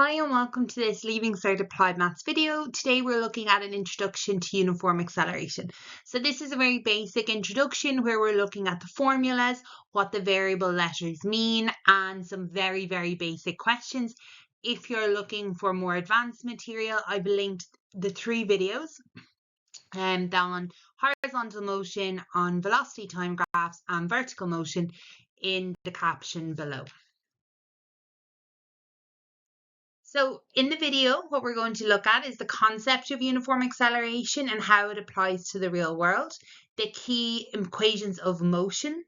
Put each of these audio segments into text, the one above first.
Hi and welcome to this Leaving Cert Applied Maths video. Today we're looking at an introduction to uniform acceleration. So this is a very basic introduction where we're looking at the formulas, what the variable letters mean, and some very basic questions. If you're looking for more advanced material, I've linked the 3 videos on horizontal motion, on velocity time graphs, and vertical motion in the caption below. So in the video, what we're going to look at is the concept of uniform acceleration and how it applies to the real world, the key equations of motion.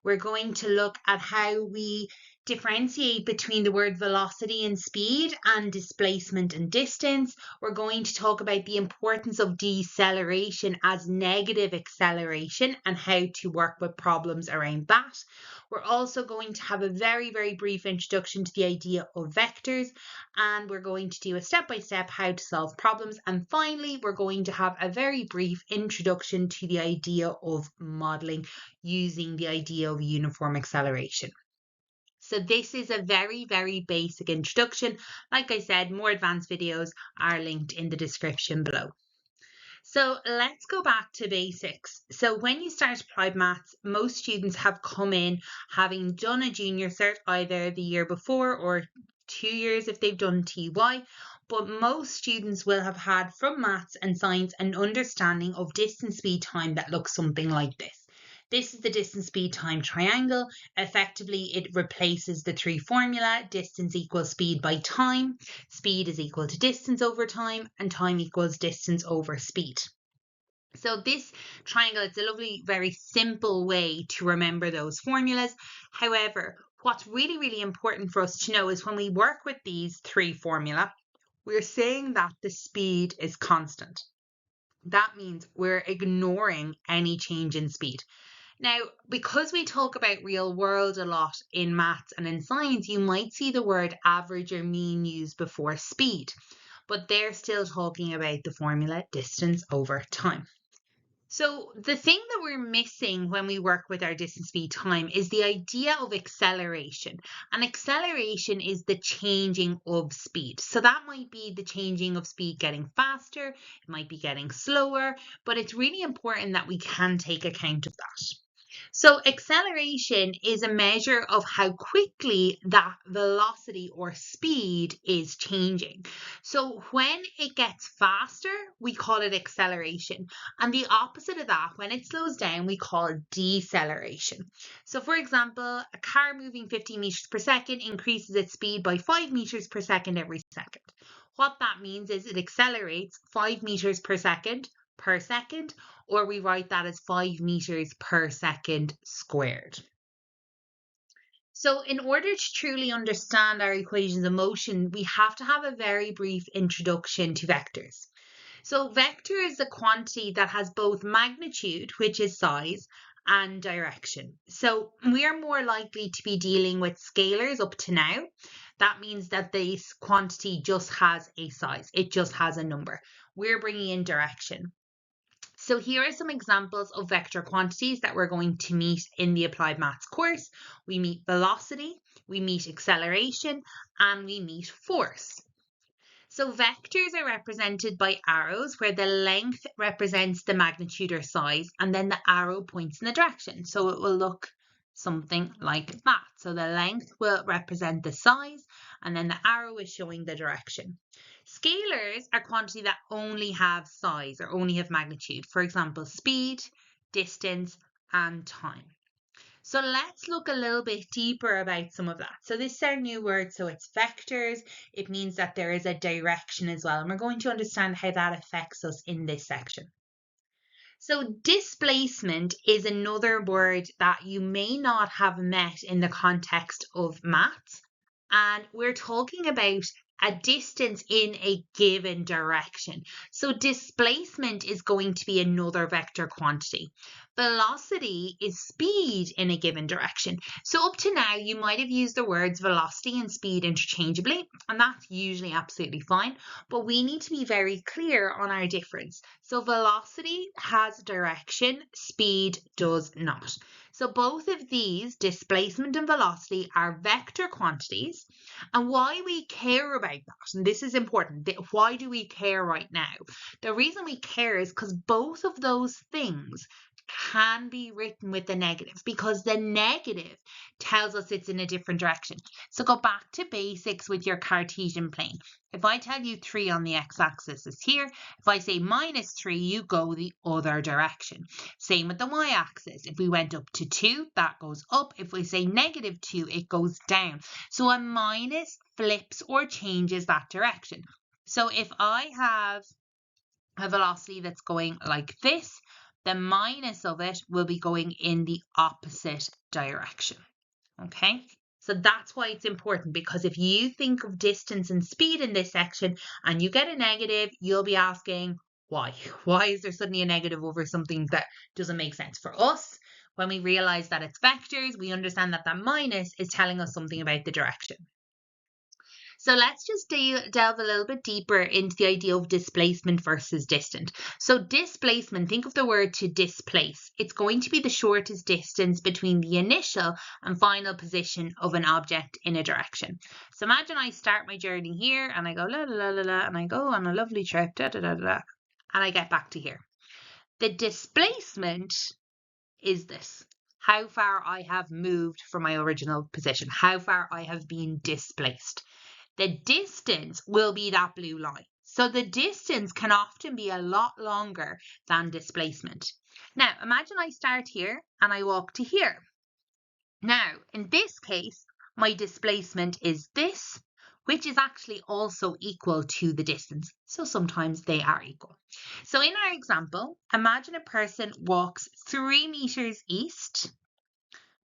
We're going to look at how we differentiate between the word velocity and speed and displacement and distance. We're going to talk about the importance of deceleration as negative acceleration and how to work with problems around that. We're also going to have a very brief introduction to the idea of vectors, and we're going to do a step-by-step how to solve problems. And finally, we're going to have a very brief introduction to the idea of modeling using the idea of uniform acceleration. So this is a very basic introduction. Like I said, more advanced videos are linked in the description below. So let's go back to basics. So when you start applied maths, most students have come in having done a junior cert either the year before or 2 years if they've done TY, but most students will have had from maths and science an understanding of distance, speed, time that looks something like this. This is the distance, speed, time triangle. Effectively, it replaces the 3 formula. Distance equals speed by time. Speed is equal to distance over time, and time equals distance over speed. So this triangle, it's a lovely, very simple way to remember those formulas. However, what's really important for us to know is when we work with these 3 formula, we're saying that the speed is constant. That means we're ignoring any change in speed. Now, because we talk about real world a lot in maths and in science, you might see the word average or mean used before speed, but they're still talking about the formula distance over time. So the thing that we're missing when we work with our distance, speed, time is the idea of acceleration. And acceleration is the changing of speed. So that might be the changing of speed getting faster, it might be getting slower, but it's really important that we can take account of that. So acceleration is a measure of how quickly that velocity or speed is changing. So when it gets faster, we call it acceleration. And the opposite of that, when it slows down, we call it deceleration. So for example, a car moving 50 meters per second increases its speed by 5 meters per second every second. What that means is it accelerates 5 meters per second, or we write that as 5 meters per second squared. So in order to truly understand our equations of motion, we have to have a very brief introduction to vectors. So vector is a quantity that has both magnitude, which is size, and direction. So we are more likely to be dealing with scalars up to now. That means that this quantity just has a size. It just has a number. We're bringing in direction. So here are some examples of vector quantities that we're going to meet in the Applied Maths course. We meet velocity, we meet acceleration, and we meet force. So vectors are represented by arrows where the length represents the magnitude or size, and then the arrow points in the direction. So it will look something like that. So the length will represent the size, and then the arrow is showing the direction. Scalars are quantities that only have size or only have magnitude. For example, speed, distance, and time. So let's look a little bit deeper about some of that. So this is our new word. So it's vectors. It means that there is a direction as well. And we're going to understand how that affects us in this section. So displacement is another word that you may not have met in the context of maths. And we're talking about a distance in a given direction. So displacement is going to be another vector quantity. Velocity is speed in a given direction. So up to now, you might have used the words velocity and speed interchangeably, and that's usually absolutely fine, but we need to be very clear on our difference. So velocity has direction, speed does not. So both of these, displacement and velocity, are vector quantities. And why we care about that, and this is important, why do we care right now? The reason we care is because both of those things can be written with the negative, because the negative tells us it's in a different direction. So go back to basics with your Cartesian plane. If I tell you 3 on the x-axis is here, if I say -3, you go the other direction. Same with the y-axis. If we went up to 2, that goes up. If we say -2, it goes down. So a minus flips or changes that direction. So if I have a velocity that's going like this, the minus of it will be going in the opposite direction. Okay, so that's why it's important, because if you think of distance and speed in this section and you get a negative, you'll be asking why. Why is there suddenly a negative over something that doesn't make sense? For us, when we realize that it's vectors, we understand that that minus is telling us something about the direction. So let's just delve a little bit deeper into the idea of displacement versus distance. So displacement, think of the word to displace. It's going to be the shortest distance between the initial and final position of an object in a direction. So imagine I start my journey here and I go la la la la, and I go on a lovely trip, da da da da, and I get back to here. The displacement is this. How far I have moved from my original position, how far I have been displaced. The distance will be that blue line. So the distance can often be a lot longer than displacement. Now, imagine I start here and I walk to here. Now, in this case, my displacement is this, which is actually also equal to the distance. So sometimes they are equal. So in our example, imagine a person walks 3 meters east.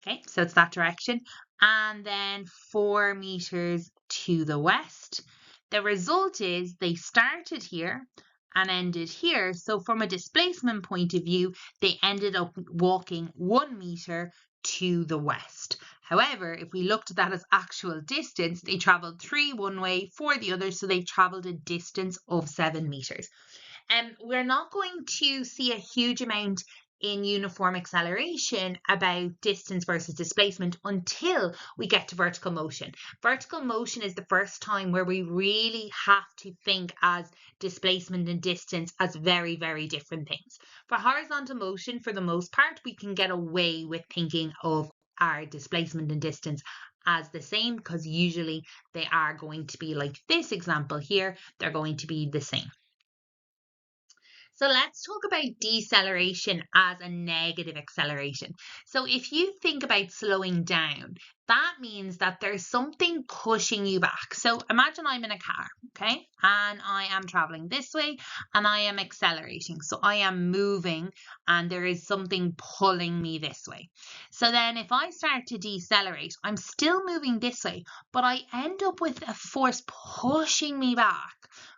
Okay, so it's that direction. And then 4 meters to the west. The result is they started here and ended here. So from a displacement point of view, they ended up walking 1 meter to the west. However, if we looked at that as actual distance, they traveled 3 one way, 4 the other. So they traveled a distance of 7 meters. And we're not going to see a huge amount in uniform acceleration about distance versus displacement until we get to vertical motion. Vertical motion is the first time where we really have to think as displacement and distance as very, very different things. For horizontal motion, for the most part, we can get away with thinking of our displacement and distance as the same, because usually they are going to be like this example here, they're going to be the same. So let's talk about deceleration as a negative acceleration. So if you think about slowing down, that means that there's something pushing you back. So imagine I'm in a car, okay? And I am traveling this way and I am accelerating. So I am moving and there is something pulling me this way. So then if I start to decelerate, I'm still moving this way, but I end up with a force pushing me back.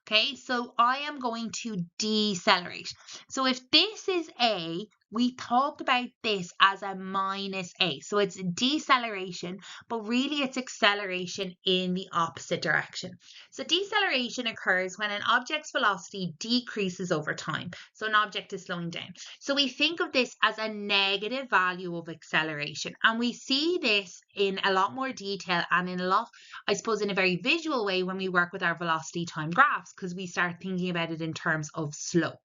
Okay, so I am going to decelerate. So if this is A, we talked about this as a minus A. So it's deceleration, but really it's acceleration in the opposite direction. So deceleration occurs when an object's velocity decreases over time. So an object is slowing down. So we think of this as a negative value of acceleration. And we see this in a lot more detail and in a lot, I suppose, in a very visual way when we work with our velocity time graphs, because we start thinking about it in terms of slope.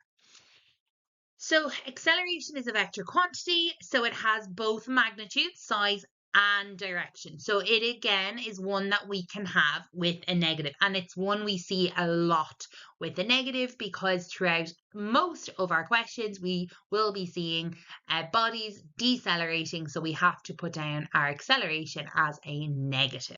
So acceleration is a vector quantity, so it has both magnitude, size, and direction. So it again is one that we can have with a negative, and it's one we see a lot with a negative because throughout most of our questions we will be seeing bodies decelerating, so we have to put down our acceleration as a negative.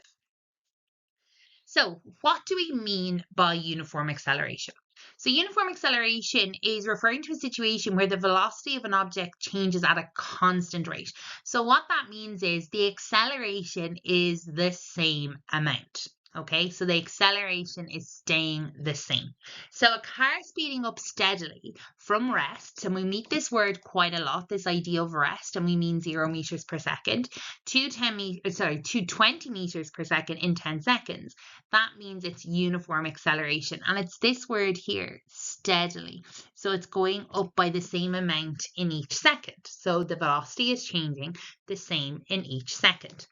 So what do we mean by uniform acceleration? So uniform acceleration is referring to a situation where the velocity of an object changes at a constant rate. So what that means is the acceleration is the same amount. Okay, so the acceleration is staying the same. So a car speeding up steadily from rest, and we meet this word quite a lot, this idea of rest, and we mean 0 meters per second, to 20 meters per second in 10 seconds. That means it's uniform acceleration, and it's this word here, steadily. So it's going up by the same amount in each second. So the velocity is changing the same in each second.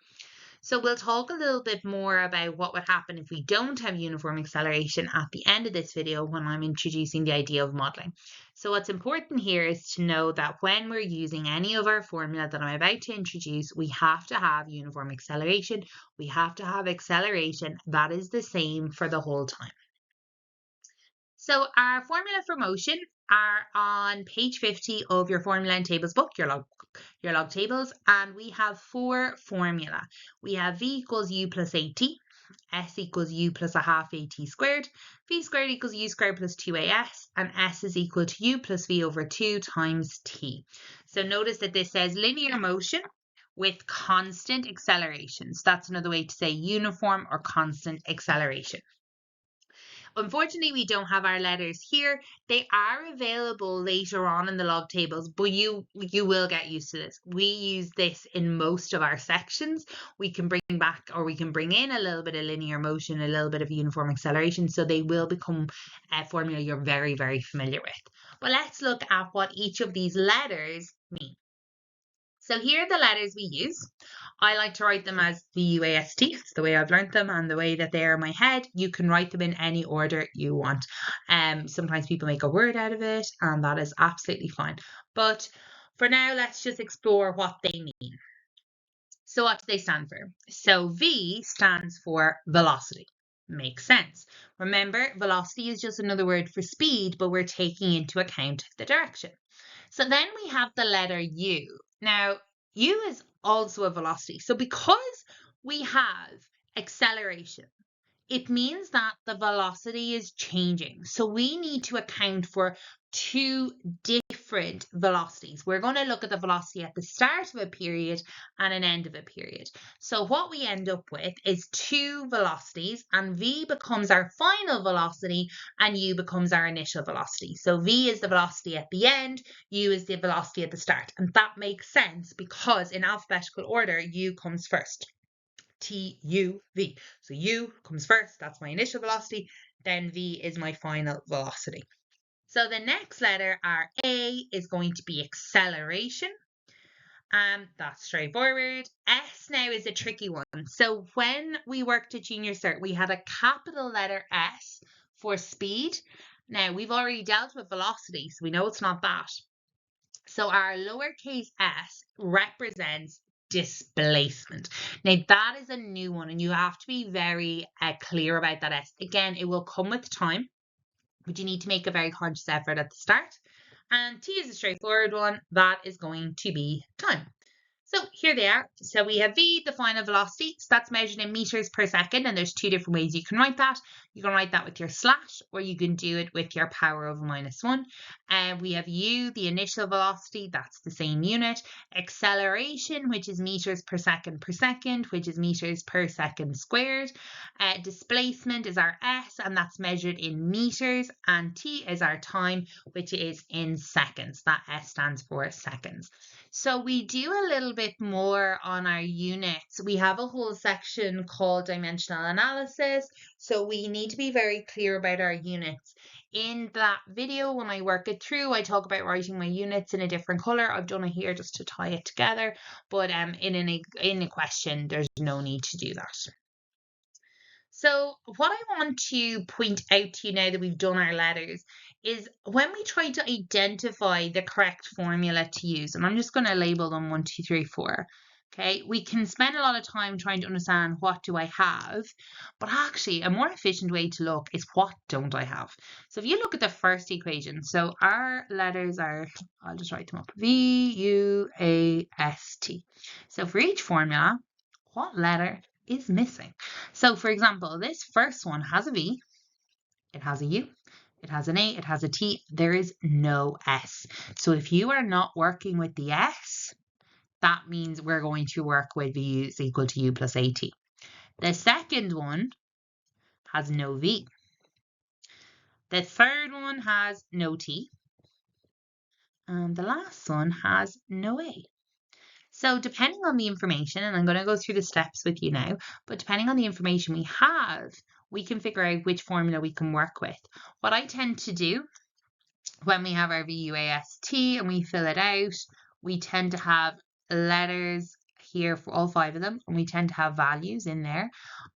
So we'll talk a little bit more about what would happen if we don't have uniform acceleration at the end of this video when I'm introducing the idea of modeling. So what's important here is to know that when we're using any of our formula that I'm about to introduce, we have to have uniform acceleration. We have to have acceleration that is the same for the whole time. So our formula for motion are on page 50 of your formula and tables book, your log tables, and we have 4 formula. We have V equals U plus AT, S equals U plus a half AT squared, V squared equals U squared plus 2AS, and S is equal to U plus V over 2 times T. So notice that this says linear motion with constant accelerations. That's another way to say uniform or constant acceleration. Unfortunately, we don't have our letters here. They are available later on in the log tables, but you will get used to this. We use this in most of our sections. We can bring back or we can bring in a little bit of linear motion, a little bit of uniform acceleration, so they will become a formula you're very, very familiar with. But let's look at what each of these letters mean. So here are the letters we use. I like to write them as VUAST. It's the way I've learned them and the way that they are in my head. You can write them in any order you want. Sometimes people make a word out of it, and that is absolutely fine. But for now, let's just explore what they mean. So what do they stand for? So V stands for velocity. Makes sense. Remember, velocity is just another word for speed, but we're taking into account the direction. So then we have the letter U. Now, U is also a velocity. So because we have acceleration, it means that the velocity is changing. So we need to account for 2 different velocities. We're going to look at the velocity at the start of a period and an end of a period. So what we end up with is 2 velocities, and V becomes our final velocity and U becomes our initial velocity. So V is the velocity at the end, U is the velocity at the start. And that makes sense because in alphabetical order, U comes first. T, U, V. So U comes first, that's my initial velocity, then V is my final velocity. So the next letter, our A, is going to be acceleration. That's straightforward. S now is a tricky one. So when we worked at Junior Cert, we had a capital letter S for speed. Now we've already dealt with velocity, so we know it's not that. So our lowercase s represents displacement. Now that is a new one, and you have to be very clear about that S. Again, it will come with time, but you need to make a very conscious effort at the start. And T is a straightforward one. That is going to be time. So here they are. So we have V, the final velocity. So that's measured in meters per second. And there's 2 different ways you can write that. You can write that with your slash, or you can do it with your power of -1. And we have U, the initial velocity. That's the same unit. Acceleration, which is meters per second, which is meters per second squared. Displacement is our S, and that's measured in meters. And T is our time, which is in seconds. That S stands for seconds. So we do a little bit more on our units. We have a whole section called dimensional analysis. So we need to be very clear about our units. In that video, when I work it through, I talk about writing my units in a different color. I've done it here just to tie it together. But in a question, there's no need to do that. So what I want to point out to you now that we've done our letters is when we try to identify the correct formula to use, and I'm just going to label them 1, 2, 3, 4. Okay, we can spend a lot of time trying to understand what do I have, but actually a more efficient way to look is what don't I have. So if you look at the first equation, so our letters are, I'll just write them up, V, U, A, S, T. So for each formula, what letter is missing? So for example, this first one has a V, it has a U, it has an A, it has a T, there is no S. So if you are not working with the S, that means we're going to work with V is equal to U plus AT. The second one has no v. The third one has no t. And the last one has no a. So depending on the information, and I'm going to go through the steps with you now, but depending on the information we have, we can figure out which formula we can work with. What I tend to do when we have our VUAST and we fill it out, we tend to have letters here for all 5 of them, and we tend to have values in there.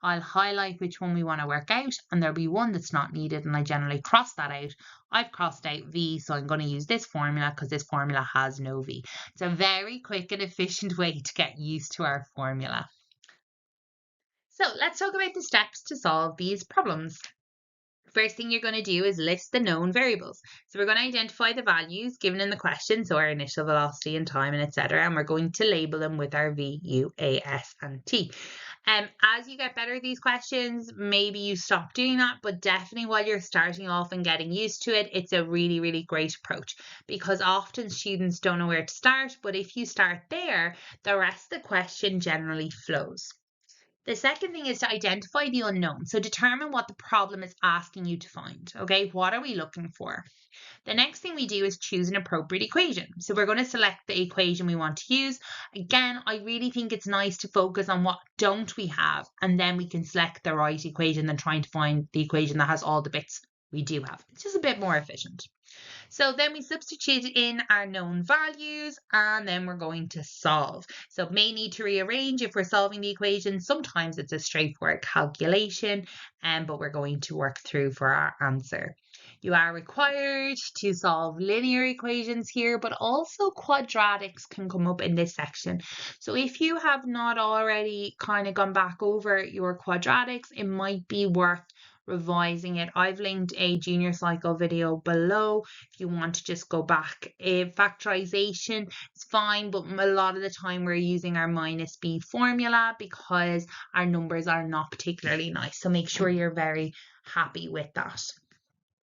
I'll highlight which one we want to work out, and there'll be one that's not needed, and I generally cross that out. I've crossed out V, so I'm going to use this formula because this formula has no V. It's a very quick and efficient way to get used to our formula. So let's talk about the steps to solve these problems. First thing you're going to do is list the known variables. So we're going to identify the values given in the question, so our initial velocity and time and etc. And we're going to label them with our V, U, A, S and T. As you get better at these questions, maybe you stop doing that, but definitely while you're starting off and getting used to it, it's a really, really great approach, because often students don't know where to start, but if you start there, the rest of the question generally flows. The second thing is to identify the unknown. So determine what the problem is asking you to find. Okay, what are we looking for? The next thing we do is choose an appropriate equation. So we're going to select the equation we want to use. Again, I really think it's nice to focus on what don't we have, and then we can select the right equation than trying to find the equation that has all the bits we do have. It's just a bit more efficient. So then we substitute in our known values, and then we're going to solve. So may need to rearrange if we're solving the equation. Sometimes it's a straightforward calculation, but we're going to work through for our answer. You are required to solve linear equations here, but also quadratics can come up in this section. So if you have not already kind of gone back over your quadratics, it might be worth revising it. I've linked a junior cycle video below if you want to just go back. Factorization is fine, but a lot of the time we're using our minus b formula because our numbers are not particularly nice. So make sure you're very happy with that.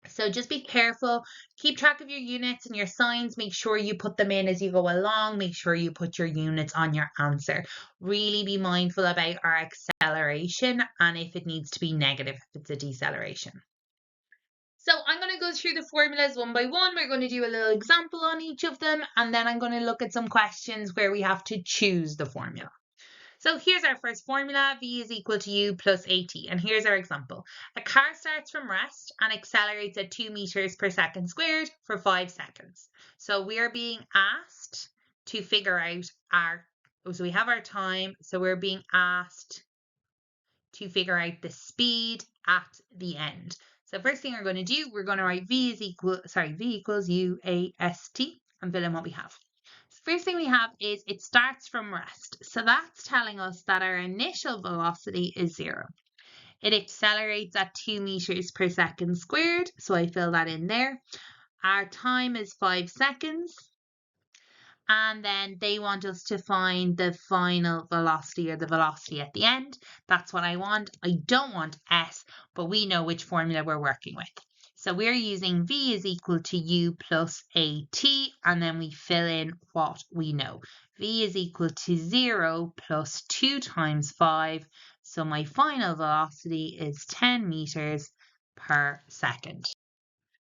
So just be careful, keep track of your units and your signs, make sure you put them in as you go along, make sure you put your units on your answer. Really be mindful about our acceleration and if it needs to be negative, if it's a deceleration. So I'm going to go through the formulas one by one. We're going to do a little example on each of them, and then I'm going to look at some questions where we have to choose the formula. So here's our first formula, V is equal to U plus AT. And here's our example. A car starts from rest and accelerates at 2 meters per second squared for 5 seconds. So we're being asked to figure out so we have our time. So we're being asked to figure out the speed at the end. So first thing we're going to do, we're going to write V equals U, A, S, T and fill in what we have. First thing we have is it starts from rest. So that's telling us that our initial velocity is 0. It accelerates at 2 meters per second squared. So I fill that in there. Our time is 5 seconds. And then they want us to find the final velocity or the velocity at the end. That's what I want. I don't want S, but we know which formula we're working with. So we're using V is equal to U plus AT, and then we fill in what we know. V is equal to 0 plus 2 times 5. So my final velocity is 10 meters per second.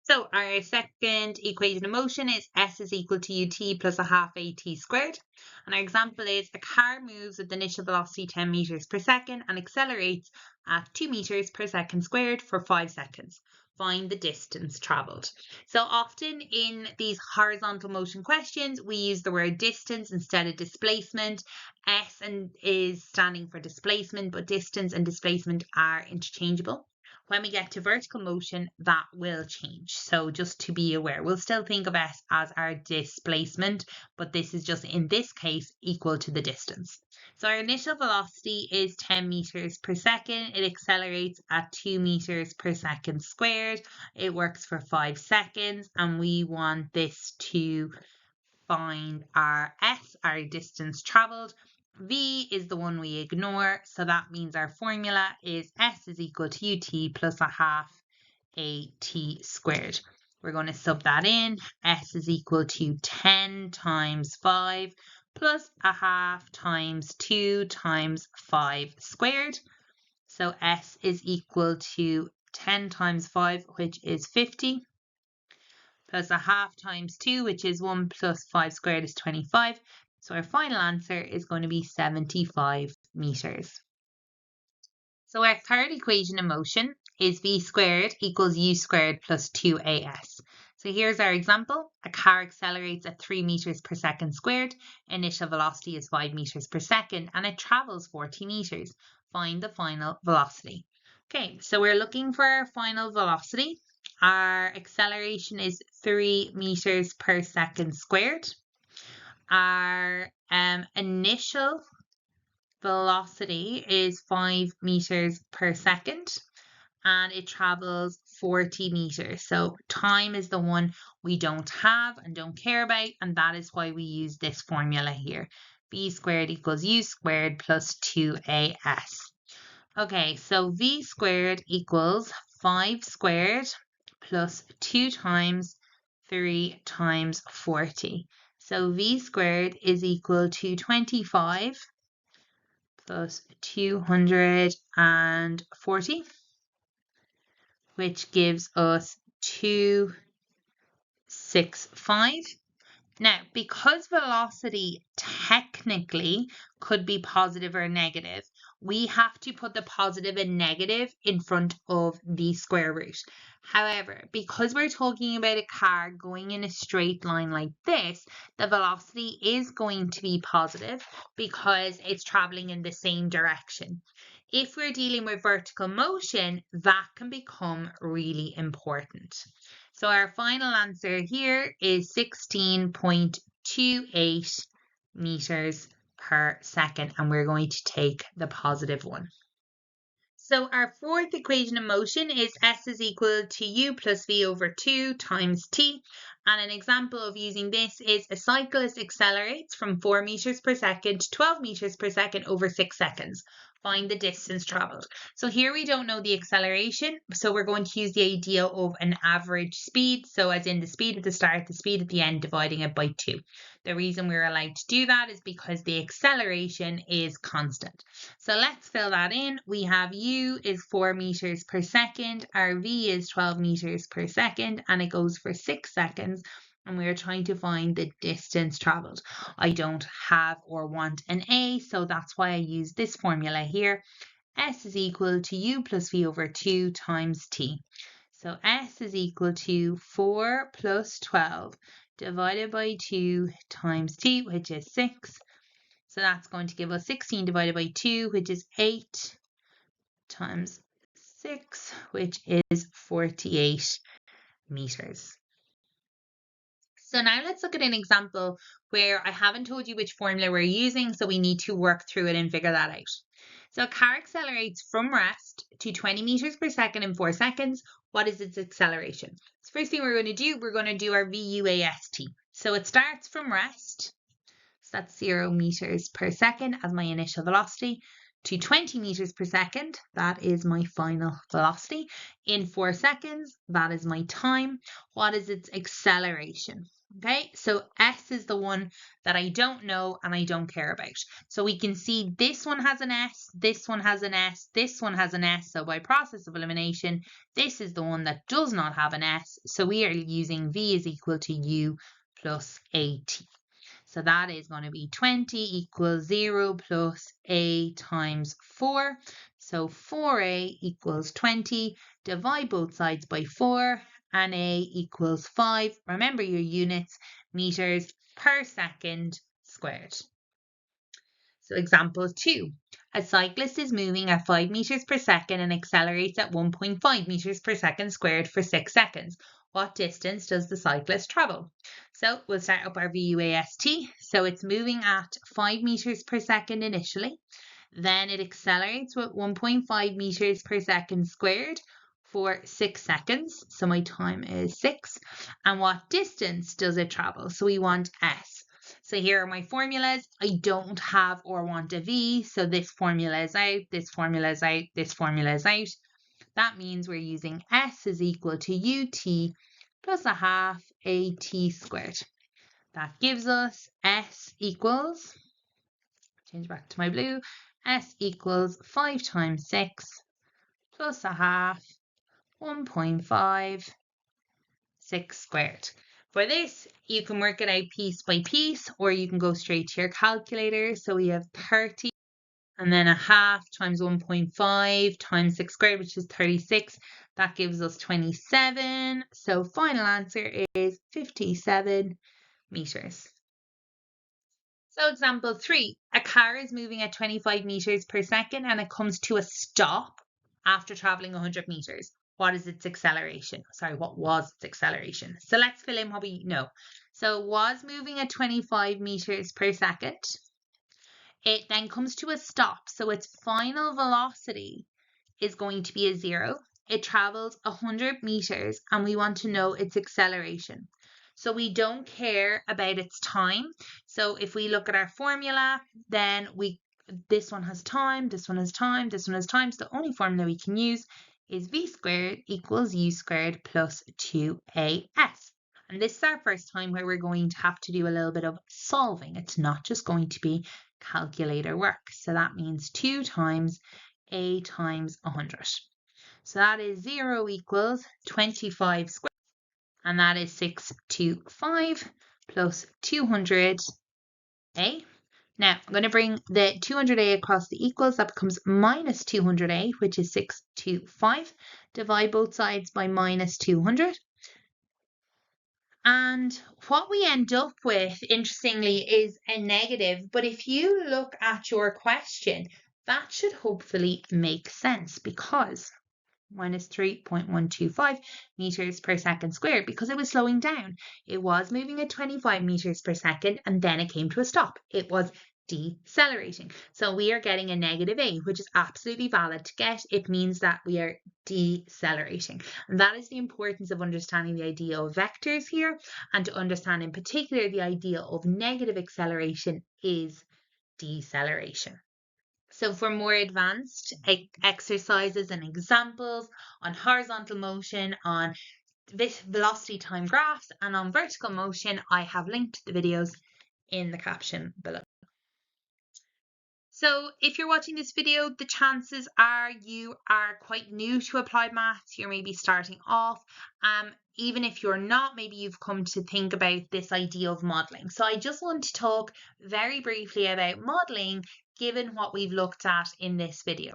So our second equation of motion is S is equal to UT plus a half AT squared. And our example is a car moves with the initial velocity 10 meters per second and accelerates at 2 meters per second squared for 5 seconds. Find the distance traveled. So often in these horizontal motion questions, we use the word distance instead of displacement. S is standing for displacement, but distance and displacement are interchangeable. When we get to vertical motion, that will change. So just to be aware, we'll still think of S as our displacement, but this is just in this case equal to the distance. So our initial velocity is 10 meters per second. It accelerates at 2 meters per second squared. It works for 5 seconds, and we want this to find our S, our distance traveled. V is the one we ignore, so that means our formula is S is equal to UT plus a half AT squared. We're going to sub that in. S is equal to 10 times 5 plus a half times 2 times 5 squared. So S is equal to 10 times 5, which is 50, plus a half times 2, which is 1 plus 5 squared is 25. So our final answer is going to be 75 meters. So our third equation in motion is v squared equals u squared plus 2as. So here's our example. A car accelerates at 3 meters per second squared. Initial velocity is 5 meters per second and it travels 40 meters. Find the final velocity. Okay, so we're looking for our final velocity. Our acceleration is 3 meters per second squared. Our initial velocity is 5 meters per second and it travels 40 meters. So time is the one we don't have and don't care about, and that is why we use this formula here. V squared equals u squared plus 2as. Okay, so v squared equals 5 squared plus 2 times 3 times 40. So v squared is equal to 25 plus 240, which gives us 265. Now, because velocity technically could be positive or negative, we have to put the positive and negative in front of the square root. However, because we're talking about a car going in a straight line like this, the velocity is going to be positive because it's traveling in the same direction. If we're dealing with vertical motion, that can become really important. So our final answer here is 16.28 meters per second, and we're going to take the positive one. So our fourth equation of motion is S is equal to U plus V over 2 times T. And an example of using this is a cyclist accelerates from 4 meters per second to 12 meters per second over 6 seconds. Find the distance traveled. So here we don't know the acceleration, so we're going to use the idea of an average speed. So as in the speed at the start, the speed at the end, dividing it by 2. The reason we're allowed to do that is because the acceleration is constant. So let's fill that in. We have U is 4 meters per second, our V is 12 meters per second, and it goes for 6 seconds. And we are trying to find the distance traveled. I don't have or want an A, so that's why I use this formula here. S is equal to U plus V over 2 times T. So S is equal to 4 plus 12 divided by 2 times T, which is 6. So that's going to give us 16 divided by 2, which is 8 times 6, which is 48 meters. So now let's look at an example where I haven't told you which formula we're using, so we need to work through it and figure that out. So a car accelerates from rest to 20 meters per second in 4 seconds. What is its acceleration? So first thing we're going to do our VUAST. So it starts from rest. So that's 0 meters per second as my initial velocity, to 20 meters per second, that is my final velocity. In 4 seconds, that is my time. What is its acceleration? Okay, so S is the one that I don't know and I don't care about. So we can see this one has an S, this one has an S, this one has an S. So by process of elimination, this is the one that does not have an S. So we are using V is equal to U plus AT. So that is going to be 20 equals 0 plus A times 4. So 4A equals 20. Divide both sides by 4 and A equals 5. Remember your units, meters per second squared. So example 2. A cyclist is moving at 5 meters per second and accelerates at 1.5 meters per second squared for 6 seconds. What distance does the cyclist travel? So we'll start up our VUAST. So it's moving at 5 meters per second initially. Then it accelerates with 1.5 meters per second squared for 6 seconds. So my time is 6. And what distance does it travel? So we want S. So here are my formulas. I don't have or want a V. So this formula is out, this formula is out, this formula is out. That means we're using S is equal to UT plus a half AT squared. That gives us S equals, change back to my blue, S equals 5 times 6 plus a half, 1.5, 6 squared. For this, you can work it out piece by piece, or you can go straight to your calculator. So we have 30, and then a half times 1.5 times 6 squared, which is 36. That gives us 27. So final answer is 57 meters. So example 3, a car is moving at 25 meters per second and it comes to a stop after traveling 100 meters. What is its acceleration? Sorry, what was its acceleration? So let's fill in what we know. So it was moving at 25 meters per second. It then comes to a stop. So its final velocity is going to be a 0. It travels 100 meters and we want to know its acceleration. So we don't care about its time. So if we look at our formula, then this one has time, this one has time, this one has time. So the only formula we can use is v squared equals u squared plus 2as. And this is our first time where we're going to have to do a little bit of solving. It's not just going to be calculator work. So that means 2 times a times 100. So that is 0 equals 25 squared. And that is 625 plus 200a. Now, I'm going to bring the 200a across the equals. That becomes minus 200a, which is 625. Divide both sides by minus 200. And what we end up with, interestingly, is a negative. But if you look at your question, that should hopefully make sense, because minus 3.125 meters per second squared, because it was slowing down. It was moving at 25 meters per second and then it came to a stop. It was decelerating. So we are getting a negative a, which is absolutely valid to get. It means that we are decelerating. And that is the importance of understanding the idea of vectors here, and to understand in particular the idea of negative acceleration is deceleration. So for more advanced exercises and examples on horizontal motion, on velocity time graphs, and on vertical motion, I have linked the videos in the caption below. So if you're watching this video, the chances are you are quite new to applied maths. You're maybe starting off. Even if you're not, maybe you've come to think about this idea of modelling. So I just want to talk very briefly about modelling, given what we've looked at in this video.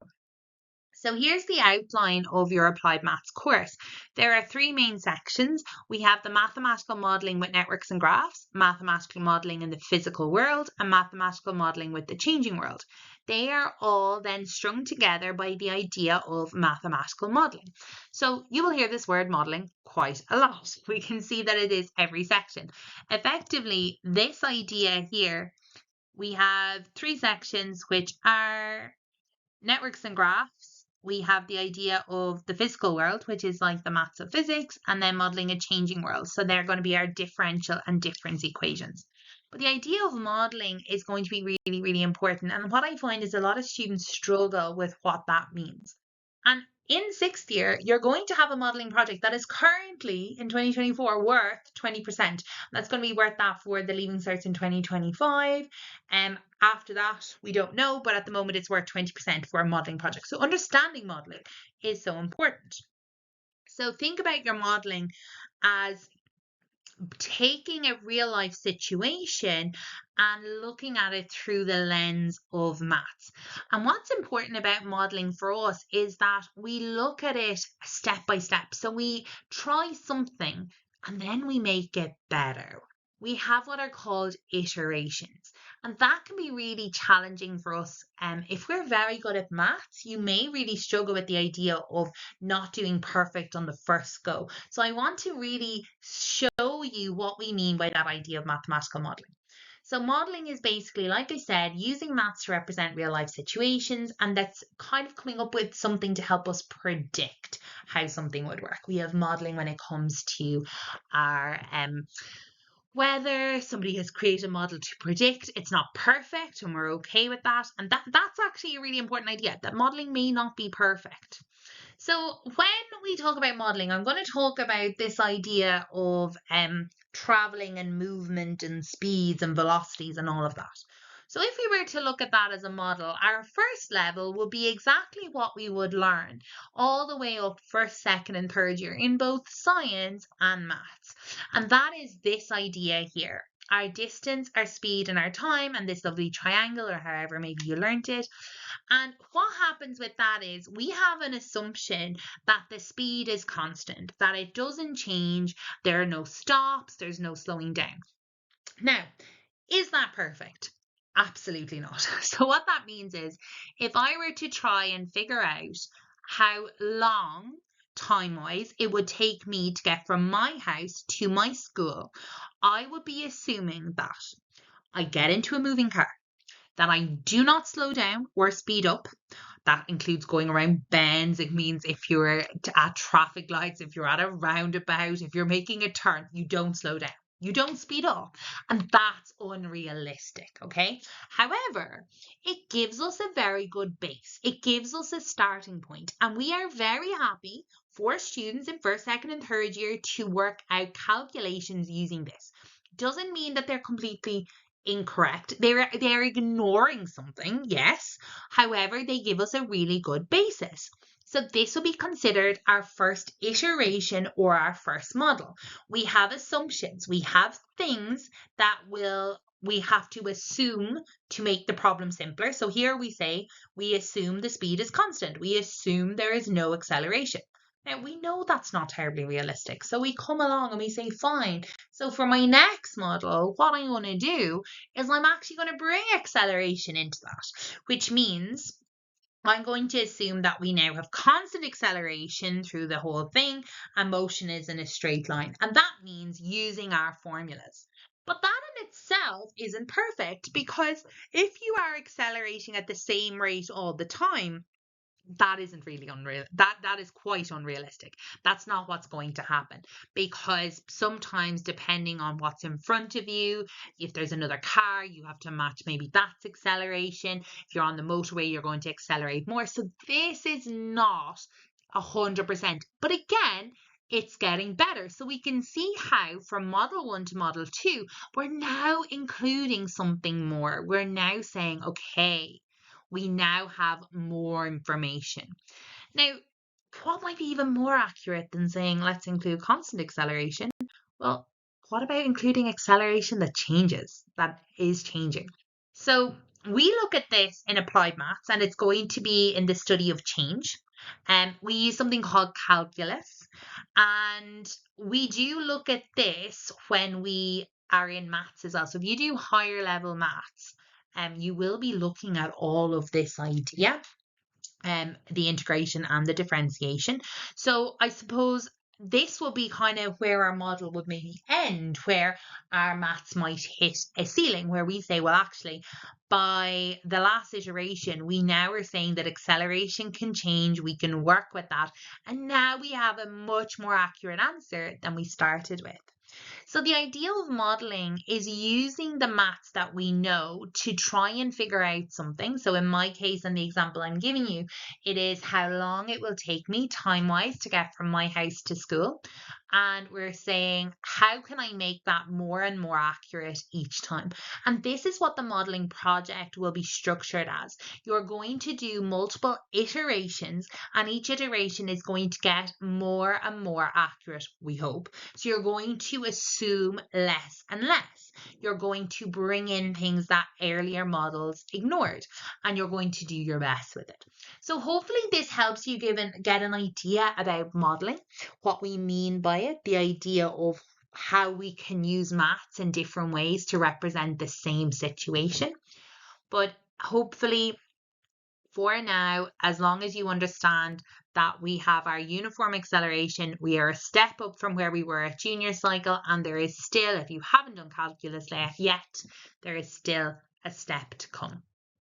So here's the outline of your applied maths course. There are 3 main sections. We have the mathematical modelling with networks and graphs, mathematical modelling in the physical world, and mathematical modelling with the changing world. They are all then strung together by the idea of mathematical modelling. So you will hear this word modelling quite a lot. We can see that it is every section. Effectively, this idea here, we have 3 sections, which are networks and graphs. We have the idea of the physical world, which is like the maths of physics, and then modelling a changing world. So they're going to be our differential and difference equations. But the idea of modelling is going to be really, really important. And what I find is a lot of students struggle with what that means. And in 6th year, you're going to have a modelling project that is currently in 2024 worth 20%. That's going to be worth that for the Leaving Certs in 2025. After that, we don't know, but at the moment it's worth 20% for a modelling project. So understanding modelling is so important. So think about your modelling as taking a real life situation and looking at it through the lens of maths. And what's important about modelling for us is that we look at it step by step. So we try something and then we make it better. We have what are called iterations, and that can be really challenging for us. If we're very good at maths, you may really struggle with the idea of not doing perfect on the first go. So I want to really show you what we mean by that idea of mathematical modelling. So modelling is basically, like I said, using maths to represent real life situations, and that's kind of coming up with something to help us predict how something would work. We have modelling when it comes to our whether somebody has created a model to predict. It's not perfect and we're okay with that. And that's actually a really important idea, that modelling may not be perfect. So when we talk about modelling, I'm going to talk about this idea of travelling and movement and speeds and velocities and all of that. So if we were to look at that as a model, our first level will be exactly what we would learn all the way up first, second and third year in both science and maths. And that is this idea here. Our distance, our speed and our time, and this lovely triangle, or however maybe you learned it. And what happens with that is we have an assumption that the speed is constant, that it doesn't change, there are no stops, there's no slowing down. Now, is that perfect? Absolutely not. So what that means is if I were to try and figure out how long time-wise it would take me to get from my house to my school, I would be assuming that I get into a moving car, that I do not slow down or speed up. That includes going around bends. It means if you're at traffic lights, if you're at a roundabout, if you're making a turn, you don't slow down. You don't speed up. And that's unrealistic, okay? However, it gives us a very good base. It gives us a starting point. And we are very happy for students in first, second, and third year to work out calculations using this. Doesn't mean that they're completely incorrect. They're ignoring something, yes. However, they give us a really good basis. So this will be considered our first iteration or our first model. We have assumptions. We have things that we have to assume to make the problem simpler. So here we say we assume the speed is constant. We assume there is no acceleration. Now, we know that's not terribly realistic. So we come along and we say, fine. So for my next model, what I'm going to do is I'm actually going to bring acceleration into that, which means I'm going to assume that we now have constant acceleration through the whole thing and motion is in a straight line. And that means using our formulas. But that in itself isn't perfect, because if you are accelerating at the same rate all the time, that isn't really unreal. That is quite unrealistic. That's not what's going to happen, because sometimes depending on what's in front of you, if there's another car, you have to match maybe that's acceleration. If you're on the motorway, you're going to accelerate more. So this is not 100%. But again, it's getting better. So we can see how from model 1 to model 2, we're now including something more. We're now saying, okay, we now have more information. Now, what might be even more accurate than saying let's include constant acceleration? Well, what about including acceleration that changes, that is changing? So we look at this in applied maths, and it's going to be in the study of change. We use something called calculus, and we do look at this when we are in maths as well. So if you do higher level maths, you will be looking at all of this idea, the integration and the differentiation. So I suppose this will be kind of where our model would maybe end, where our maths might hit a ceiling, where we say, well, actually, by the last iteration, we now are saying that acceleration can change, we can work with that, and now we have a much more accurate answer than we started with. So the idea of modeling is using the maths that we know to try and figure out something. So in my case, and the example I'm giving you, it is how long it will take me time-wise to get from my house to school. And we're saying, how can I make that more and more accurate each time? And this is what the modeling project will be structured as. You're going to do multiple iterations, and each iteration is going to get more and more accurate, we hope. So you're going to assume less and less. You're going to bring in things that earlier models ignored, and you're going to do your best with it. So hopefully this helps you get an idea about modeling, what we mean by it, the idea of how we can use maths in different ways to represent the same situation. But hopefully for now, as long as you understand that we have our uniform acceleration, we are a step up from where we were at junior cycle, and there is still, if you haven't done calculus yet, there is still a step to come.